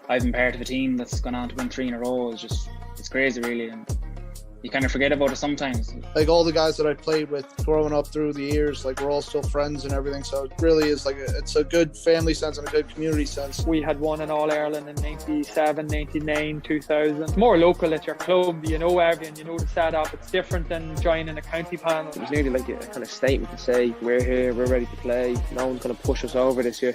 I've been part of a team that's gone on to win 3 in a row. It's crazy, really, and you kind of forget about it sometimes. Like all the guys that I played with growing up through the years, like we're all still friends and everything. So it really is like it's a good family sense and a good community sense. We had won in All Ireland in 97, 99, 2000. It's more local at your club. You know everyone, you know the setup. It's different than joining a county panel. It was nearly like a kind of statement to say, we're here, we're ready to play. No one's going to push us over this year.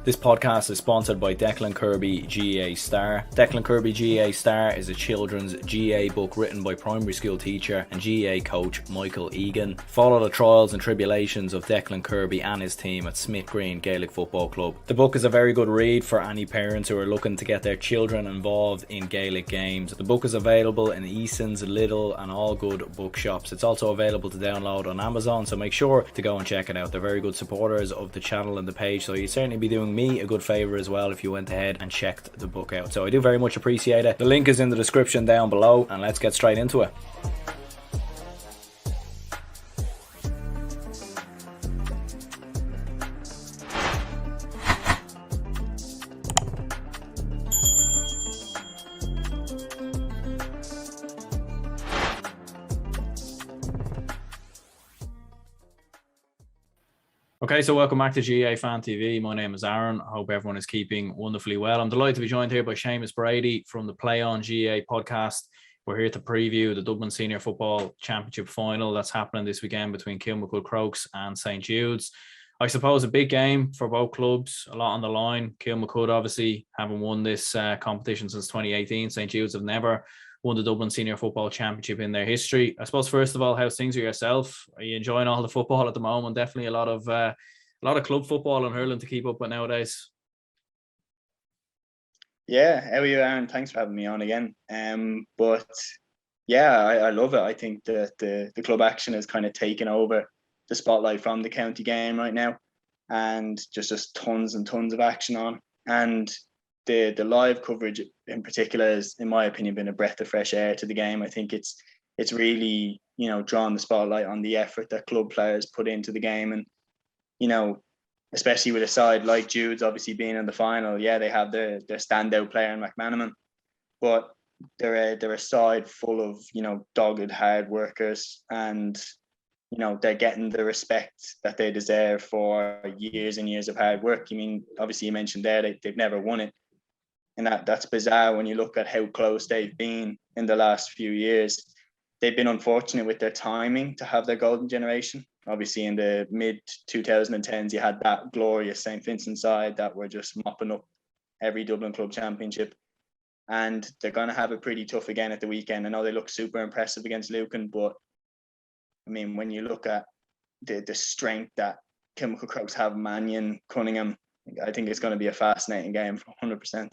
This podcast is sponsored by Declan Kirby GAA Star. Declan Kirby GAA Star is a children's GAA book written by primary school teacher and GAA coach Michael Egan. Follow the trials and tribulations of Declan Kirby and his team at Smithgreen Gaelic Football Club. The book is a very good read for any parents who are looking to get their children involved in Gaelic games. The book is available in Eason's, Lidl and all good bookshops. It's also available to download on Amazon, so make sure to go and check it out. They're very good supporters of the channel and the page, so you'd certainly be doing me a good favour as well if you went ahead and checked the book out. So I do very much appreciate it. The link is in the description down below, and let's get straight into it. Okay, so welcome back to GAA Fan TV. My name is Aaron. I hope everyone is keeping wonderfully well. I'm delighted to be joined here by Seaumus Brady from the Play On GAA podcast. We're here to preview the Dublin Senior Football Championship Final that's happening this weekend between Kilmacud Crokes and St Judes. I suppose a big game for both clubs, a lot on the line. Kilmacud obviously haven't won this competition since 2018. St Judes have never won the Dublin Senior Football Championship in their history. I suppose, first of all, how's things with yourself? Are you enjoying all the football at the moment? Definitely a lot of club football and hurling to keep up with nowadays. Yeah, how are you, Aaron? Thanks for having me on again. But yeah, I love it. I think that the club action is kind of taking over the spotlight from the county game right now, and just tons and tons of action on. And the live coverage in particular is, in my opinion, been a breath of fresh air to the game. I think it's really, drawn the spotlight on the effort that club players put into the game. And, especially with a side like Jude's obviously being in the final, yeah, they have their standout player in McManaman, but they're a side full of, dogged hard workers, and, they're getting the respect that they deserve for years and years of hard work. I mean, obviously you mentioned there they've never won it. And that's bizarre when you look at how close they've been in the last few years. They've been unfortunate with their timing to have their golden generation. Obviously, in the mid-2010s, you had that glorious St Vincent side that were just mopping up every Dublin Club Championship. And they're going to have it pretty tough again at the weekend. I know they look super impressive against Lucan, but, I mean, when you look at the strength that Kilmacud Crokes have, Mannion, Cunningham, I think it's going to be a fascinating game for 100%.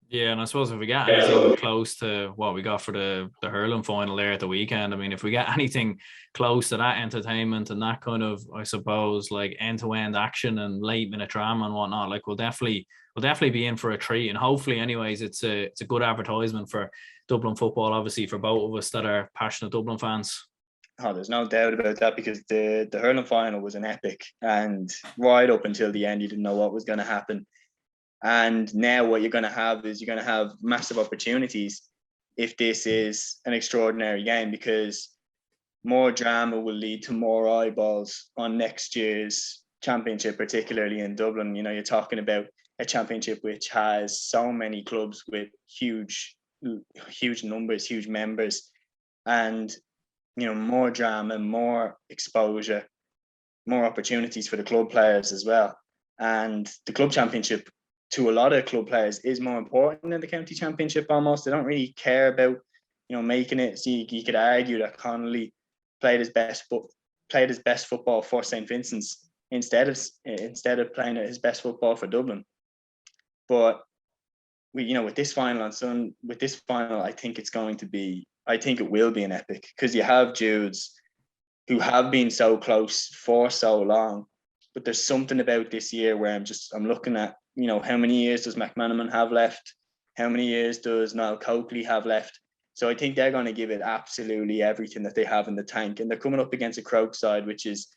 Yeah, and I suppose if we get anything close to what we got for the hurling final there at the weekend, I mean, if we get anything close to that entertainment and that kind of, I suppose, like end-to-end action and late-minute drama and whatnot, like we'll definitely be in for a treat. And hopefully, anyways, it's a good advertisement for Dublin football, obviously, for both of us that are passionate Dublin fans. Oh, there's no doubt about that, because the hurling final was an epic, and right up until the end, you didn't know what was going to happen. And now what you're going to have is massive opportunities if this is an extraordinary game, because more drama will lead to more eyeballs on next year's championship, particularly in Dublin. You're talking about a championship which has so many clubs with huge numbers, huge members, and, more drama, more exposure, more opportunities for the club players as well. And the club championship, to a lot of club players, is more important than the county championship almost. They don't really care about, making it. So you could argue that Connolly played his best football for St Vincent's instead of playing his best football for Dublin. But with this final, I think it will be an epic, because you have Judes, who have been so close for so long. But there's something about this year where I'm looking at, how many years does McManaman have left? How many years does Niall Coakley have left? So I think they're going to give it absolutely everything that they have in the tank. And they're coming up against a Crokes side, which is,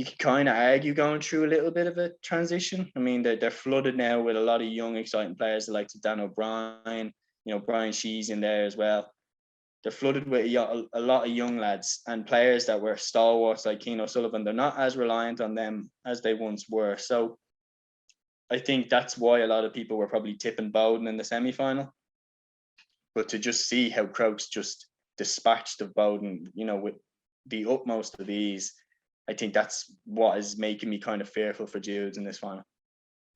you could kind of argue going through a little bit of a transition. I mean, they're flooded now with a lot of young, exciting players, like Dan O'Brien, Brian Shee's in there as well. They're flooded with a lot of young lads and players that were stalwarts like Keane O'Sullivan. They're not as reliant on them as they once were. So I think that's why a lot of people were probably tipping Bowden in the semi-final. But to just see how Crokes just dispatched of Bowden, with the utmost of ease, I think that's what is making me kind of fearful for Judes in this final.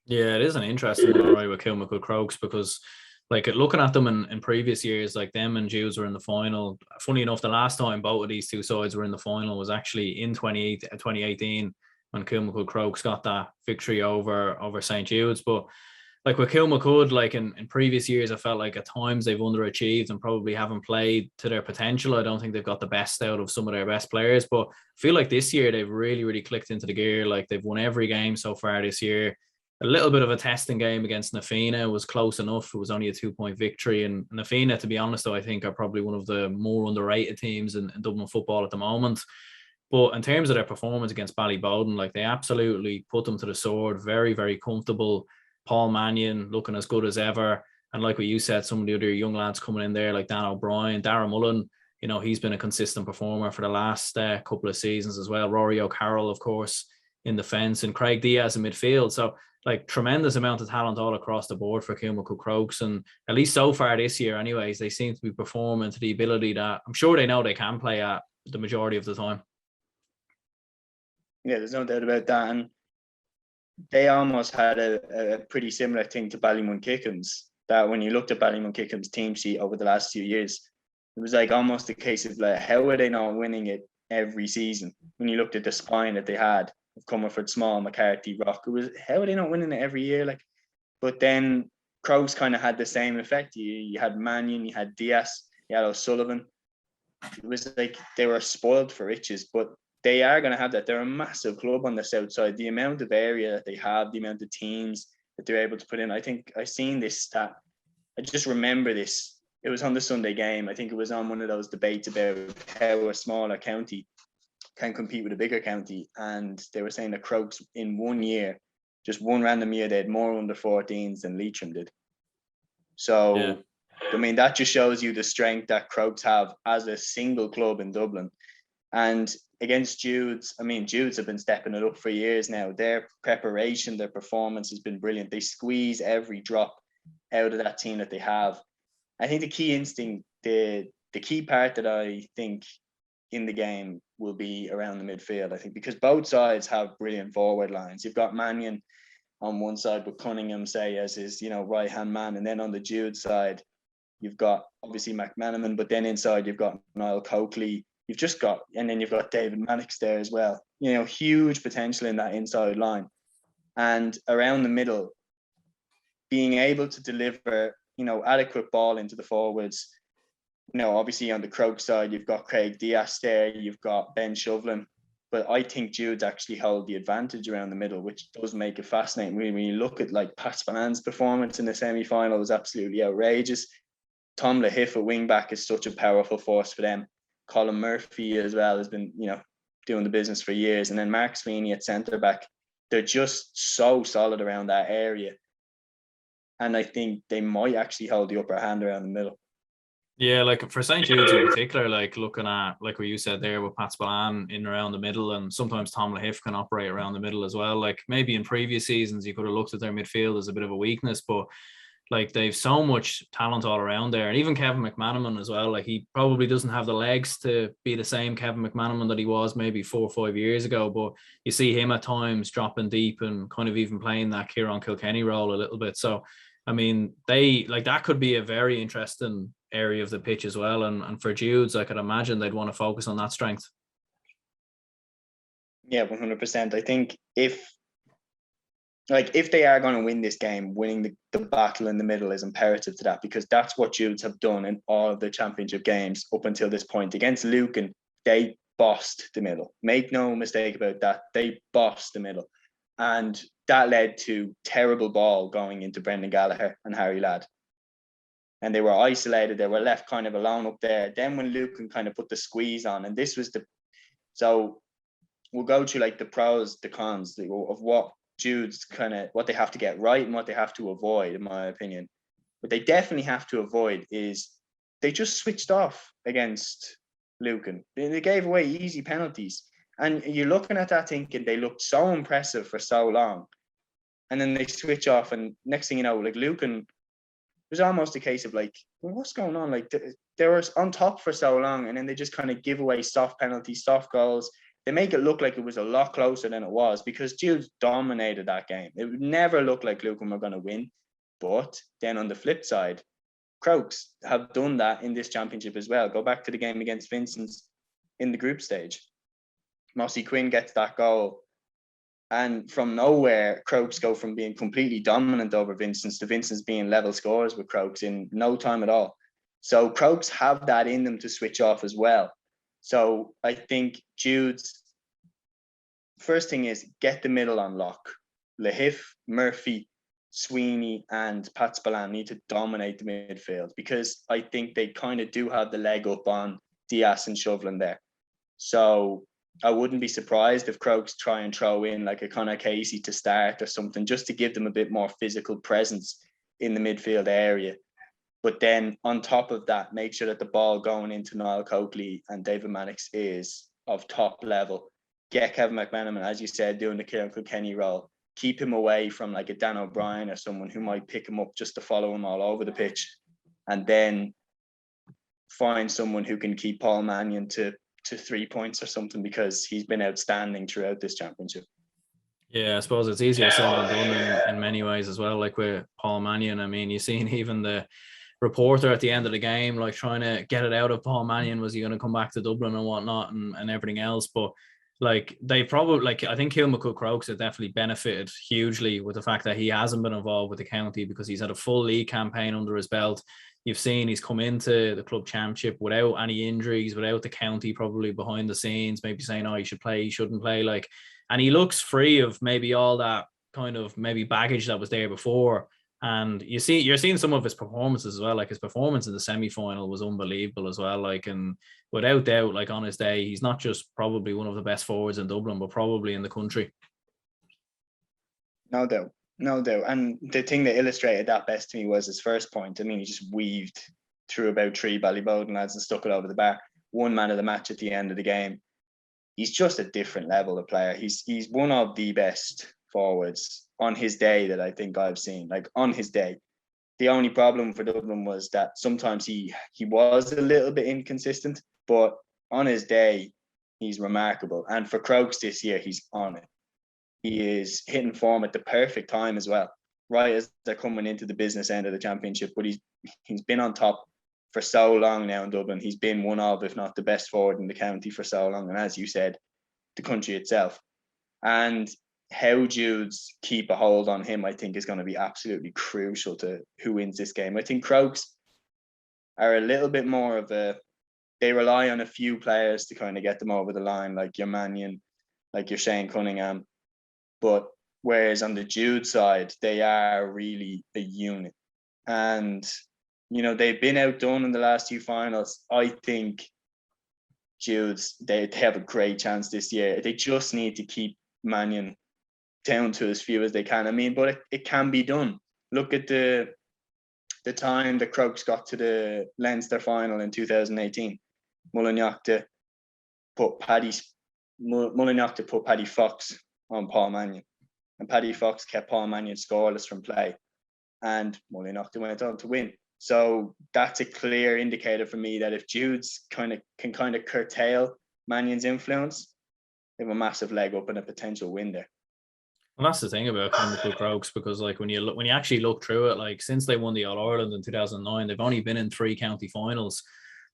Yeah, it is an interesting one, right, with Kilmacud Crokes, because like looking at them in previous years, like them and Judes were in the final. Funny enough, the last time both of these two sides were in the final was actually in 2018 when Kilmacud Crokes got that victory over St Judes. But like with Kilmacud, like in previous years, I felt like at times they've underachieved and probably haven't played to their potential. I don't think they've got the best out of some of their best players, but I feel like this year they've really, really clicked into the gear. Like they've won every game so far this year. A little bit of a testing game against Nafina was close enough. It was only a 2-point victory. And Nafina, to be honest, though, I think are probably one of the more underrated teams in Dublin football at the moment. But in terms of their performance against Ballybowden, like they absolutely put them to the sword. Very, very comfortable. Paul Mannion looking as good as ever. And like what you said, some of the other young lads coming in there, like Dan O'Brien, Darragh Mullen, he's been a consistent performer for the last couple of seasons as well. Rory O'Carroll, of course, in defence, and Craig Diaz in midfield. So like tremendous amount of talent all across the board for Kilmacud Crokes. And at least so far this year anyways, they seem to be performing to the ability that I'm sure they know they can play at the majority of the time. Yeah, there's no doubt about that. And they almost had a pretty similar thing to Ballymun-Kickham's, that when you looked at Ballymun-Kickham's team sheet over the last few years, it was like almost a case of like, how are they not winning it every season? When you looked at the spine that they had of Comerford, Small, McCarthy, Rock, it was, how are they not winning it every year? Like, but then Crokes kind of had the same effect. You had Mannion, you had Diaz, you had O'Sullivan. It was like they were spoiled for riches, but they are going to have that. They're a massive club on the south side. The amount of area that they have, the amount of teams that they're able to put in. I think I've seen this stat. I just remember this. It was on the Sunday game. I think it was on one of those debates about how a smaller county can compete with a bigger county. And they were saying that Crokes in 1 year, just one random year, they had more under 14s than Leitrim did. So, yeah. I mean, that just shows you the strength that Crokes have as a single club in Dublin. And against Judes, I mean, Judes have been stepping it up for years now. Their preparation, their performance has been brilliant. They squeeze every drop out of that team that they have. I think the key instinct, the key part that I think in the game will be around the midfield. I think because both sides have brilliant forward lines. You've got Mannion on one side with Cunningham, say, as his, right-hand man. And then on the Jude side, you've got obviously McManaman, but then inside you've got Niall Coakley. You've got David Mannix there as well. Huge potential in that inside line. And around the middle, being able to deliver, adequate ball into the forwards. Obviously on the Crokes side, you've got Craig Diaz there, you've got Ben Shovlin. But I think Judes actually hold the advantage around the middle, which does make it fascinating. When you look at like Pat Spillane performance in the semi-final, was absolutely outrageous. Tom Lahiff at wing-back is such a powerful force for them. Colin Murphy as well has been, doing the business for years. And then Mark Sweeney at centre-back. They're just so solid around that area. And I think they might actually hold the upper hand around the middle. Yeah, like for St Judes in particular, like looking at, like what you said there with Pat Spillane in around the middle, and sometimes Tom Lahiff can operate around the middle as well. Like maybe in previous seasons, you could have looked at their midfield as a bit of a weakness, but like they've so much talent all around there. And even Kevin McManaman as well, like he probably doesn't have the legs to be the same Kevin McManaman that he was maybe 4 or 5 years ago, but you see him at times dropping deep and kind of even playing that Kieran Kilkenny role a little bit. So, I mean, they like that could be a very interesting area of the pitch as well. And for Judes, I could imagine they'd want to focus on that strength. Yeah, 100%. I think if they are going to win this game, winning the battle in the middle is imperative to that, because that's what Judes have done in all of the championship games up until this point. Against Lucan, they bossed the middle. Make no mistake about that. They bossed the middle. And that led to terrible ball going into Brendan Gallagher and Harry Ladd. And they were isolated. They were left kind of alone up there. Then when Lucan kind of put the squeeze on, and this was so we'll go through like the pros, the cons of what Jude's what they have to get right and what they have to avoid, in my opinion. What they definitely have to avoid is they just switched off against Lucan. They gave away easy penalties. And you're looking at that thinking they looked so impressive for so long. And then they switch off, and next thing you know, like Lucan, it was almost a case of like, well, what's going on? Like they were on top for so long, and then they just kind of give away soft penalties, soft goals. They make it look like it was a lot closer than it was, because Jude dominated that game. It would never look like Lucan were going to win. But then on the flip side, Crokes have done that in this championship as well. Go back to the game against Vincent's in the group stage. Mossy Quinn gets that goal. And from nowhere, Crokes go from being completely dominant over Vincent's to Vincent's being level scores with Crokes in no time at all. So Crokes have that in them to switch off as well. So I think Jude's first thing is get the middle on lock. Lahif, Murphy, Sweeney and Pat Spillane need to dominate the midfield, because I think they kind of do have the leg up on Diaz and Shovlin there. So I wouldn't be surprised if Crokes try and throw in like a Conor Casey to start or something, just to give them a bit more physical presence in the midfield area. But then on top of that, make sure that the ball going into Niall Coakley and David Mannix is of top level. Get Kevin McMenamin, as you said, doing the Kieran Kilkenny role. Keep him away from like a Dan O'Brien or someone who might pick him up just to follow him all over the pitch. And then find someone who can keep Paul Mannion to 3 points or something, because he's been outstanding throughout this championship. Yeah, I suppose it's easier said than done in many ways as well. Like with Paul Mannion, I mean, you've seen even the reporter at the end of the game, like trying to get it out of Paul Mannion, was he going to come back to Dublin and whatnot and everything else. But like they probably, like I think Kilmacud Crokes have definitely benefited hugely with the fact that he hasn't been involved with the county, because he's had a full league campaign under his belt. You've seen he's come into the club championship without any injuries, without the county probably behind the scenes, maybe saying, oh, he should play, he shouldn't play. Like, and he looks free of maybe all that kind of maybe baggage that was there before. And you're seeing some of his performances as well. Like his performance in the semi-final was unbelievable as well. Like, and without doubt, like on his day, he's not just probably one of the best forwards in Dublin, but probably in the country. No doubt. And the thing that illustrated that best to me was his first point. I mean, he just weaved through about 3 Ballyboden lads and stuck it over the bar. One man of the match at the end of the game. He's just a different level of player. He's one of the best forwards on his day that I think I've seen. Like on his day. The only problem for Dublin was that sometimes he was a little bit inconsistent, but on his day, he's remarkable. And for Crokes this year, he's on it. He is hitting form at the perfect time as well, right as they're coming into the business end of the championship. But he's been on top for so long now in Dublin. He's been one of, if not the best forward in the county for so long. And as you said, the country itself. And how Jude's keep a hold on him, I think, is going to be absolutely crucial to who wins this game. I think Crokes are a little bit more of they rely on a few players to kind of get them over the line, like your Mannion, like your Shane Cunningham. But whereas on the Jude side, they are really a unit. And, you know, they've been outdone in the last 2 finals. I think Jude's, they have a great chance this year. They just need to keep Mannion down to as few as they can. I mean, but it can be done. Look at the time that Crokes got to the Leinster final in 2018. Mullinaghta put Paddy Fox on Paul Mannion, and Paddy Fox kept Paul Mannion scoreless from play, and Mullinaghta went on to win. So that's a clear indicator for me that if Jude's can curtail Mannion's influence, they have a massive leg up and a potential win there. Well, that's the thing about Kilmacud Crokes, because like when you actually look through it, like since they won the All Ireland in 2009, they've only been in 3 county finals.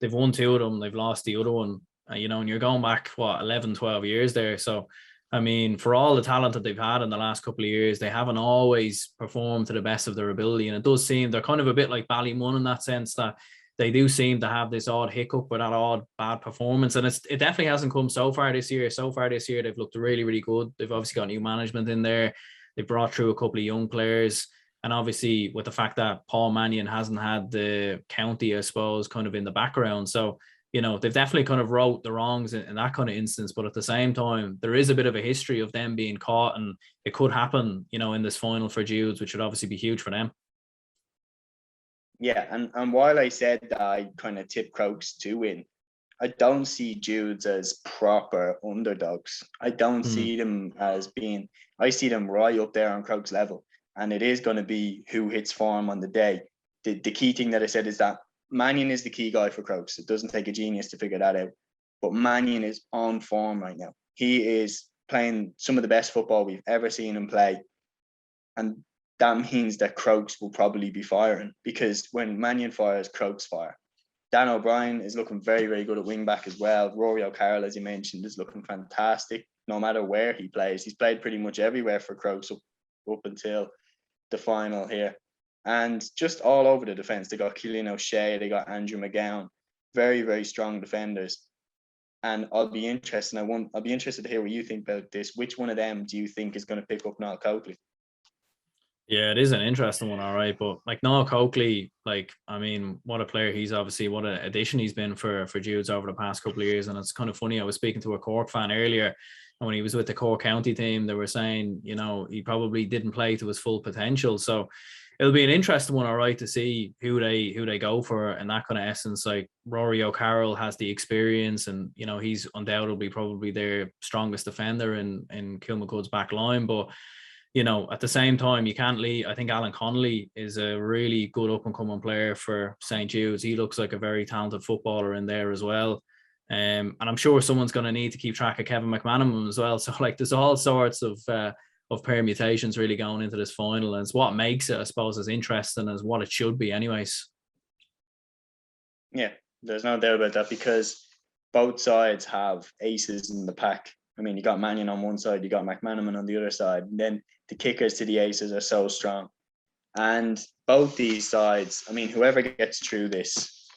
They've won 2 of them, they've lost the other one. You know, and you're going back 11, 12 years there. So I mean, for all the talent that they've had in the last couple of years, they haven't always performed to the best of their ability. And it does seem they're kind of a bit like Ballymun in that sense, that they do seem to have this odd hiccup or that odd bad performance. And it definitely hasn't come so far this year. So far this year, they've looked really, really good. They've obviously got new management in there. They've brought through a couple of young players. And obviously with the fact that Paul Mannion hasn't had the county, I suppose, kind of in the background. So you know, they've definitely kind of wrote the wrongs in that kind of instance. But at the same time, there is a bit of a history of them being caught, and it could happen, you know, in this final for Judes, which would obviously be huge for them. Yeah, and while I said that I kind of tip Crokes to win, I don't see Judes as proper underdogs. I don't see them as being, I see them right up there on Crokes level. And it is going to be who hits form on the day. The key thing that I said is that Mannion is the key guy for Crokes. It doesn't take a genius to figure that out. But Mannion is on form right now. He is playing some of the best football we've ever seen him play. And that means that Crokes will probably be firing, because when Mannion fires, Crokes fire. Dan O'Brien is looking very, very good at wing back as well. Rory O'Carroll, as you mentioned, is looking fantastic no matter where he plays. He's played pretty much everywhere for Crokes up until the final here. And just all over the defence, they got Cillian O'Shea, they got Andrew McGowan, very, very strong defenders. And I'll be interested to hear what you think about this. Which one of them do you think is going to pick up Niall Coakley? Yeah, it is an interesting one, all right. But like Niall Coakley, like, I mean, what a player he's obviously, what an addition he's been for Judes over the past couple of years. And it's kind of funny, I was speaking to a Cork fan earlier, and when he was with the Cork County team, they were saying, you know, he probably didn't play to his full potential. So it'll be an interesting one, all right, to see who they go for in that kind of essence. Like Rory O'Carroll has the experience, and you know, he's undoubtedly probably their strongest defender in Kilmacud's back line. But you know, at the same time, you can't leave. I think Alan Connolly is a really good up-and-coming player for St Judes. He looks like a very talented footballer in there as well. And I'm sure someone's going to need to keep track of Kevin McManaman as well. So, like, there's all sorts of permutations really going into this final. And it's what makes it, I suppose, as interesting as what it should be anyways. Yeah, there's no doubt about that, because both sides have aces in the pack. I mean, you got Mannion on one side, you got McManaman on the other side. And then the kickers to the aces are so strong. And both these sides, I mean, whoever gets through this,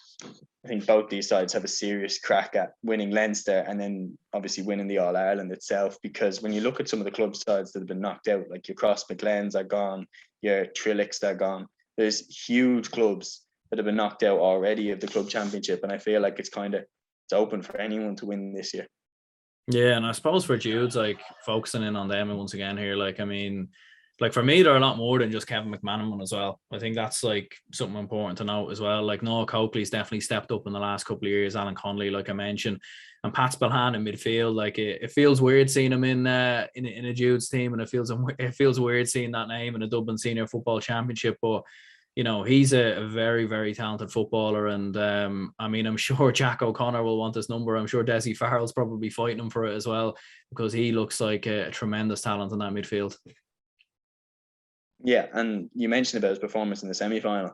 I think both these sides have a serious crack at winning Leinster and then obviously winning the All-Ireland itself. Because when you look at some of the club sides that have been knocked out, like your Cross McLeans are gone, your Trillicks are gone. There's huge clubs that have been knocked out already of the club championship. And I feel like it's open for anyone to win this year. Yeah, and I suppose for Judes, like focusing in on them and once again here, like, I mean, like for me, they're a lot more than just Kevin McManaman as well. I think that's like something important to note as well. Like Noel Coakley's definitely stepped up in the last couple of years. Alan Connolly, like I mentioned, and Pat Spillane in midfield. Like it feels weird seeing him in a Judes team, and it feels weird seeing that name in a Dublin Senior Football Championship. But you know, he's a very, very talented footballer. And I mean, I'm sure Jack O'Connor will want this number. I'm sure Desi Farrell's probably fighting him for it as well, because he looks like a tremendous talent in that midfield. Yeah, and you mentioned about his performance in the semi-final.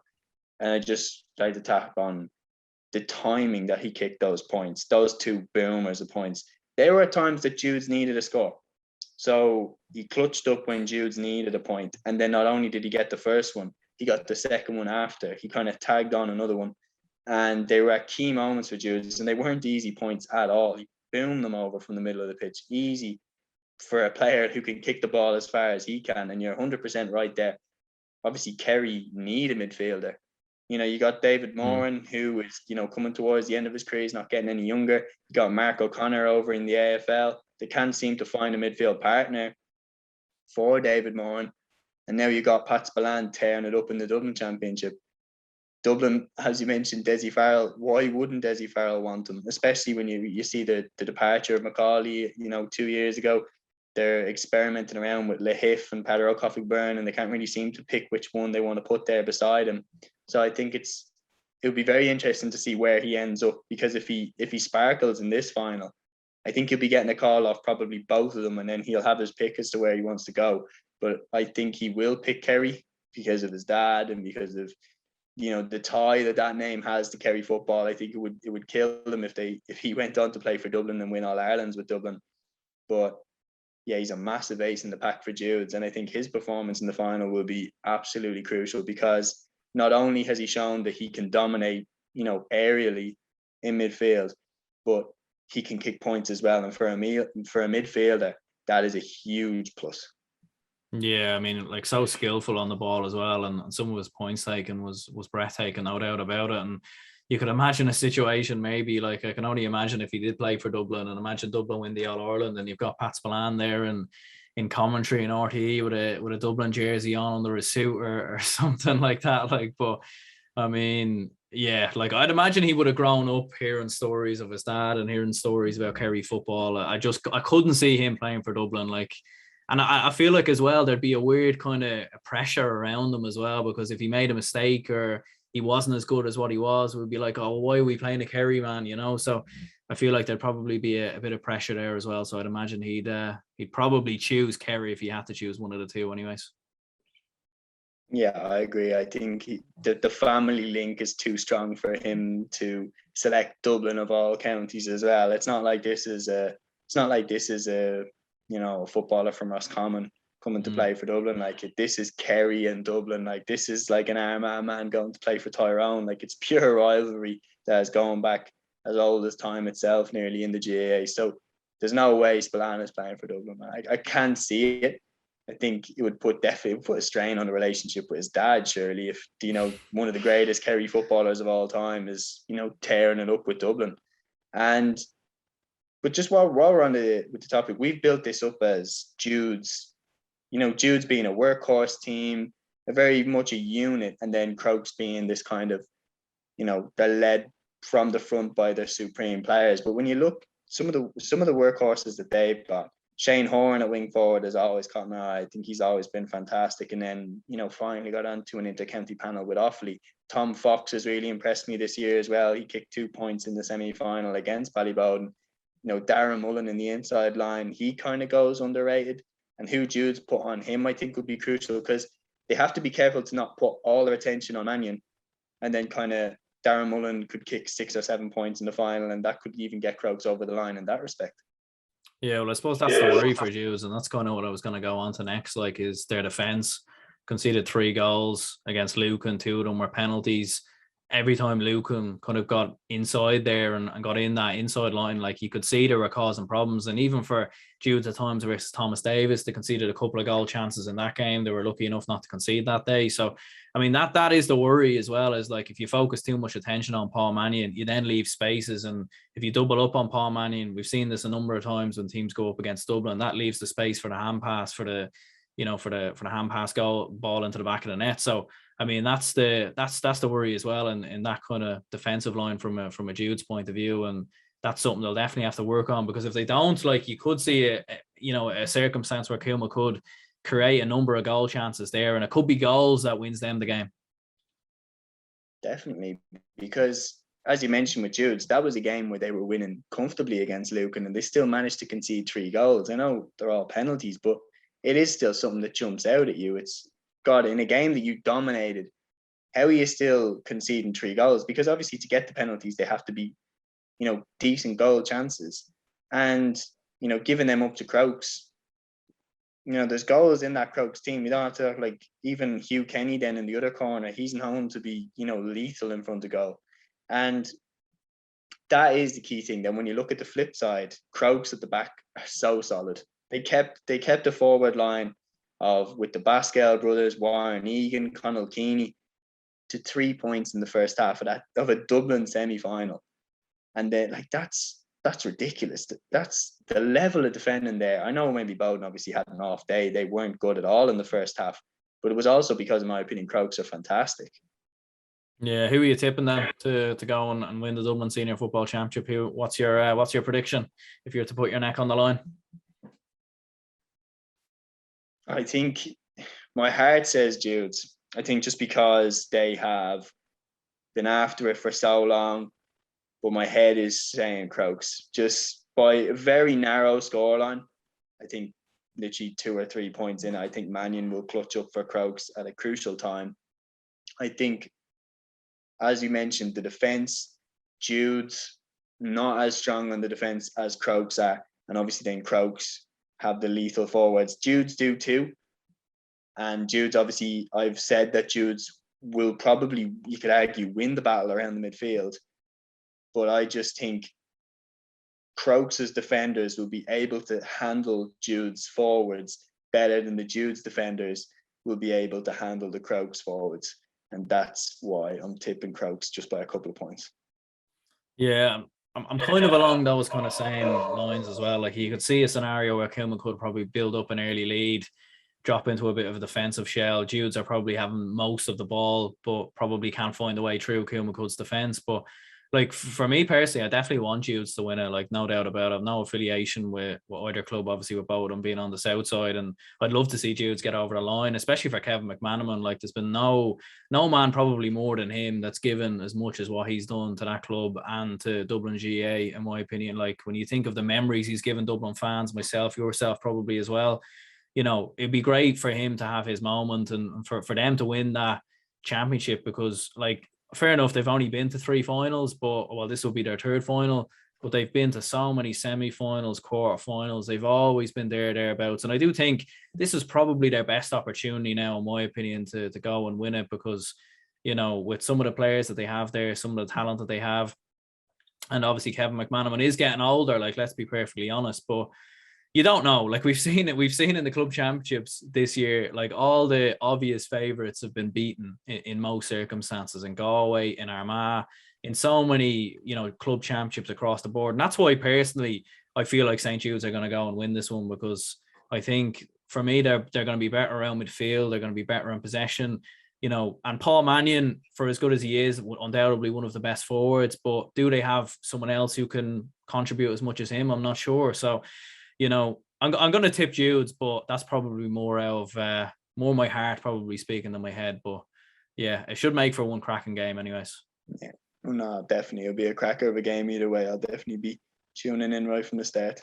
And I just like to tap on the timing that he kicked those points, those two boomers of points. They were at times that Judes needed a score. So he clutched up when Judes needed a point. And then not only did he get the first one, he got the second one after. He kind of tagged on another one. And they were at key moments for Judes, and they weren't easy points at all. He boomed them over from the middle of the pitch. Easy for a player who can kick the ball as far as he can. And you're 100% right there. Obviously, Kerry need a midfielder. You know, you got David Moran, who is, you know, coming towards the end of his career. He's not getting any younger. You got Mark O'Connor over in the AFL. They can't seem to find a midfield partner for David Moran. And now you got Pat Spillane tearing it up in the Dublin Championship. Dublin, as you mentioned, Desi Farrell. Why wouldn't Desi Farrell want him? Especially when you see the departure of Macaulay, you know, 2 years ago. They're experimenting around with Lehif and Peter O'Coffey-Byrne, and they can't really seem to pick which one they want to put there beside him. So I think it'll be very interesting to see where he ends up, because if he sparkles in this final, I think he'll be getting a call off probably both of them, and then he'll have his pick as to where he wants to go. But I think he will pick Kerry because of his dad and because of, you know, the tie that name has to Kerry football. I think it would kill him if he went on to play for Dublin and win All Irelands with Dublin. But yeah, he's a massive ace in the pack for Judes, and I think his performance in the final will be absolutely crucial, because not only has he shown that he can dominate, you know, aerially in midfield, but he can kick points as well. And for a midfielder, that is a huge plus. Yeah, I mean, like, so skillful on the ball as well, and some of his points taken was breathtaking, no doubt about it. And you could imagine a situation maybe like I can only imagine if he did play for Dublin, and imagine Dublin win the All-Ireland and you've got Pat Spillane there and in commentary and RTE with a Dublin jersey on under his suit or something like that. Like, but I mean, yeah, like I'd imagine he would have grown up hearing stories of his dad and hearing stories about Kerry football. I couldn't see him playing for Dublin. Like, and I feel like as well there'd be a weird kind of pressure around him as well, because if he made a mistake or he wasn't as good as what he was, we'd be like, oh, why are we playing a Kerry man? You know, so I feel like there'd probably be a bit of pressure there as well. So I'd imagine he'd probably choose Kerry if he had to choose one of the two, anyways. Yeah, I agree. I think the family link is too strong for him to select Dublin of all counties as well. It's not like this is a a footballer from Roscommon coming to play for Dublin. Like, this is Kerry and Dublin. Like, this is like an Armagh man going to play for Tyrone. Like, it's pure rivalry that is going back as old as time itself, nearly in the GAA. So there's no way Spillane is playing for Dublin. I can't see it. I think it would definitely put a strain on the relationship with his dad, surely, if, one of the greatest Kerry footballers of all time is, tearing it up with Dublin. But just while we're on with the topic, we've built this up as Judes, Judes being a workhorse team, a very much a unit, and then Crokes being this kind of, they're led from the front by their supreme players. But when you look, some of the workhorses that they've got, Shane Horn at wing forward has always caught my eye. I think he's always been fantastic. And then, finally got onto an inter-county panel with Offaly. Tom Fox has really impressed me this year as well. He kicked 2 points in the semi-final against Ballyboden. Darren Mullen in the inside line, he kind of goes underrated. And who Jude's put on him, I think, would be crucial, because they have to be careful to not put all their attention on Mannion. And then kind of Darren Mullen could kick 6 or 7 points in the final, and that could even get Crokes over the line in that respect. Yeah, well, I suppose that's the worry for Jews, and that's kind of what I was going to go on to next. Like, is their defense conceded 3 goals against Lucan, 2 of them were penalties. Every time Lucan kind of got inside there and got in that inside line, like, you could see they were causing problems. And even for Judes at times versus Thomas Davis, they conceded a couple of goal chances in that game. They were lucky enough not to concede that day. So, I mean, that is the worry as well, is like, if you focus too much attention on Paul Mannion, you then leave spaces. And if you double up on Paul Mannion, we've seen this a number of times when teams go up against Dublin, that leaves the space for the hand pass, for the hand pass ball into the back of the net. So, I mean, that's the worry as well, in that kind of defensive line from a Jude's point of view. And that's something they'll definitely have to work on, because if they don't, like, you could see a circumstance where Kilmacud could create a number of goal chances there, and it could be goals that wins them the game. Definitely, because as you mentioned with Judes, that was a game where they were winning comfortably against Lucan, and they still managed to concede 3 goals. I know they're all penalties, but it is still something that jumps out at you. It's, God, in a game that you dominated, how are you still conceding 3 goals? Because obviously, to get the penalties, they have to be, decent goal chances. And, giving them up to Crokes, there's goals in that Crokes team. You don't have to, like, even Hugh Kenny then in the other corner, he's known to be, lethal in front of goal. And that is the key thing. Then when you look at the flip side, Crokes at the back are so solid. They kept the forward line with the Baskell brothers, Warren Egan, Conall Keeney, to 3 points in the first half of a Dublin semi-final. And then, like, that's ridiculous. That's the level of defending there. I know maybe Bowden obviously had an off day. They weren't good at all in the first half, but it was also because, in my opinion, Crokes are fantastic. Yeah, who are you tipping then to go and win the Dublin Senior Football Championship? What's your prediction if you're to put your neck on the line? I think my heart says Judes. I think just because they have been after it for so long, but my head is saying Crokes. Just by a very narrow scoreline, I think literally 2 or 3 points in, I think Mannion will clutch up for Crokes at a crucial time. I think, as you mentioned, the defence, Jude's not as strong on the defence as Crokes are. And obviously then Crokes have the lethal forwards. Jude's do too. And Jude's, obviously, I've said that Jude's will probably, you could argue, win the battle around the midfield. But I just think Crokes' defenders will be able to handle Jude's forwards better than the Jude's defenders will be able to handle the Crokes forwards. And that's why I'm tipping Crokes just by a couple of points. Yeah, I'm kind of along those kind of same lines as well. Like you could see a scenario where Kilmacud could probably build up an early lead, drop into a bit of a defensive shell. Judes are probably having most of the ball, but probably can't find a way through Kilmacud's defence. But like for me personally, I definitely want Judes to win it. Like no doubt about it. No affiliation with either club, obviously with both of them being on the south side, and I'd love to see Judes get over the line, especially for Kevin McManaman. Like there's been no man probably more than him that's given as much as what he's done to that club and to Dublin GAA, in my opinion. Like when you think of the memories he's given Dublin fans, myself, yourself probably as well, you know, it'd be great for him to have his moment and for them to win that championship, because like fair enough, they've only been to 3 finals, but well, this will be their 3rd final, but they've been to so many semi-finals, quarter-finals. They've always been thereabouts. And I do think this is probably their best opportunity now, in my opinion, to go and win it, because, you know, with some of the players that they have there, some of the talent that they have, and obviously Kevin McManaman is getting older, like let's be perfectly honest, but you don't know. Like we've seen in the club championships this year, like all the obvious favourites have been beaten in most circumstances, in Galway, in Armagh, in so many, you know, club championships across the board. And that's why personally I feel like St Judes are going to go and win this one, because I think for me they're going to be better around midfield, they're going to be better in possession, you know. And Paul Mannion, for as good as he is, undoubtedly one of the best forwards, but do they have someone else who can contribute as much as him? I'm not sure. So, you know, I'm going to tip Judes, but that's probably more out of more my heart probably speaking than my head. But yeah, it should make for one cracking game anyways. Yeah, no, definitely. It'll be a cracker of a game either way. I'll definitely be tuning in right from the start.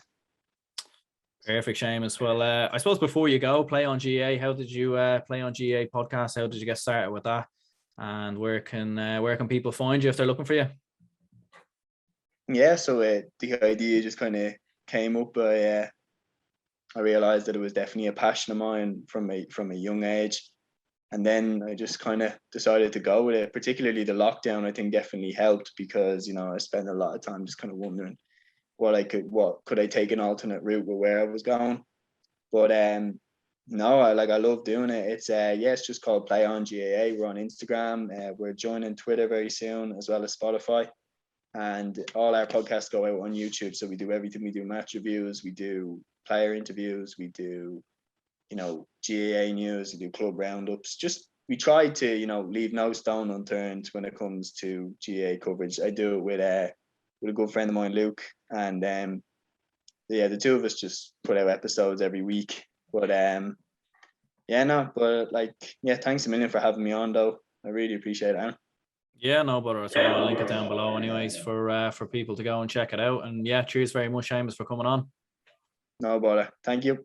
Perfect, Seamus. Well, I suppose before you go, Play On GAA, how did you Play On GAA podcast? How did you get started with that? And where can people find you if they're looking for you? Yeah, so the idea just kind of came up. I realized that it was definitely a passion of mine from a young age, and then I just kind of decided to go with it. Particularly the lockdown, I think definitely helped, because you know I spent a lot of time just kind of wondering what could I take an alternate route with where I was going. But no, I love doing it. It's just called Play On GAA. We're on Instagram. We're joining Twitter very soon, as well as Spotify. And all our podcasts go out on YouTube. So we do everything. We do match reviews, we do player interviews, we do, you know, GAA news, we do club roundups. Just we try to, you know, leave no stone unturned when it comes to GAA coverage. I do it with a good friend of mine, Luke, and the two of us just put out episodes every week. But thanks a million for having me on, though. I really appreciate it, Aaron. Yeah, no bother at all. I'll link it down below anyways for people to go and check it out. And yeah, cheers very much, Seamus, for coming on. No bother. Thank you.